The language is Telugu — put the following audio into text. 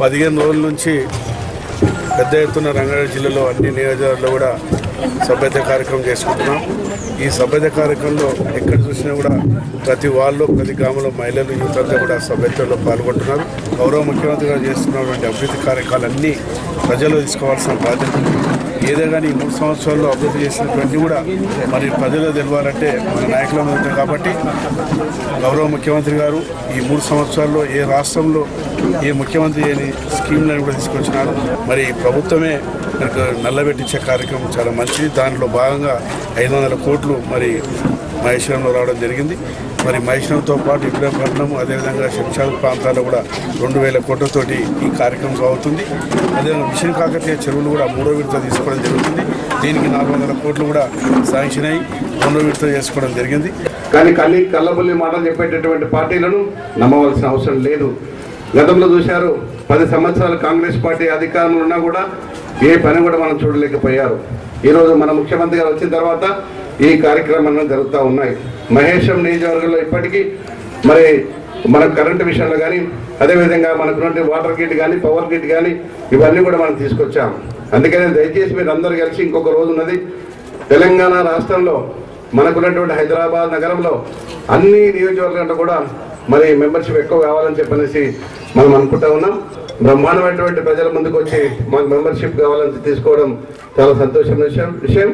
15 రోజుల నుంచి పెద్ద ఎత్తున రంగారెడ్డి జిల్లాలో అన్ని నియోజకవర్గాల్లో కూడా సభ్యత కార్యక్రమం చేసుకుంటున్నాం. ఈ సభ్యత కార్యక్రమంలో ఎక్కడ చూసినా కూడా ప్రతి వాళ్ళలో ప్రతి గ్రామంలో మహిళలు యూత్ అంతా కూడా సభ్యతలో పాల్గొంటున్నారు. గౌరవ ముఖ్యమంత్రి గారు చేస్తున్నటువంటి అభివృద్ధి కార్యక్రమాలన్నీ ప్రజలు తీసుకోవాల్సిన బాధ్యత. ఏదైనా కానీ 3 సంవత్సరాల్లో అభివృద్ధి చేసినటువంటి కూడా మరి ప్రజలు తెలవాలంటే మన నాయకుల ఉంటాయి. కాబట్టి గౌరవ ముఖ్యమంత్రి గారు ఈ 3 సంవత్సరాల్లో ఏ రాష్ట్రంలో ఏ ముఖ్యమంత్రి లేని స్కీమ్లను కూడా తీసుకొచ్చినారు. మరి ప్రభుత్వమే మనకు నల్లబెట్టించే కార్యక్రమం చాలా మంచిది. దాంట్లో భాగంగా 500 కోట్లు మరి మహేశ్వరంలో రావడం జరిగింది. మరి మహేశ్వరంతో పాటు ఇబ్రాహీంపట్నం అదేవిధంగా శంషాబాద్ ప్రాంతాల్లో కూడా 2000 కోట్లతోటి ఈ కార్యక్రమం సాగుతుంది. అదేవిధంగా మిషన్ కాకతీయ చెరువులు కూడా 3వ విడత తీసుకోవడం జరుగుతుంది. దీనికి 400 కోట్లు కూడా శాంక్షన్ అయ్యి 2వ విడత చేసుకోవడం జరిగింది. కానీ కళ్ళబుల్లి మాటలు చెప్పేటటువంటి పార్టీలను నమ్మవలసిన అవసరం లేదు. గతంలో చూశారు, 10 సంవత్సరాలు కాంగ్రెస్ పార్టీ అధికారంలో ఉన్నా కూడా ఏ పని కూడా మనం చూడలేకపోయారు. ఈరోజు మన ముఖ్యమంత్రి గారు వచ్చిన తర్వాత ఈ కార్యక్రమాలు జరుగుతూ ఉన్నాయి. మహేశ్వరం నియోజకవర్గంలో ఇప్పటికీ మరి మన కరెంటు విషయంలో కానీ అదేవిధంగా మనకున్నటువంటి వాటర్ గిట్ కానీ పవర్ గిట్ కానీ ఇవన్నీ కూడా మనం తీసుకొచ్చాం. అందుకనే దయచేసి మీరు అందరూ కలిసి ఇంకొక రోజు ఉన్నది, తెలంగాణ రాష్ట్రంలో మనకున్నటువంటి హైదరాబాద్ నగరంలో అన్ని నియోజకవర్గాల్లో కూడా మరి మెంబర్షిప్ ఎక్కువ కావాలని చెప్పనేసి మనం అనుకుంటా ఉన్నాం. బ్రహ్మాండమైనటువంటి ప్రజల ముందుకు వచ్చి మాకు మెంబర్షిప్ కావాలని తీసుకోవడం చాలా సంతోషమైన విషయం.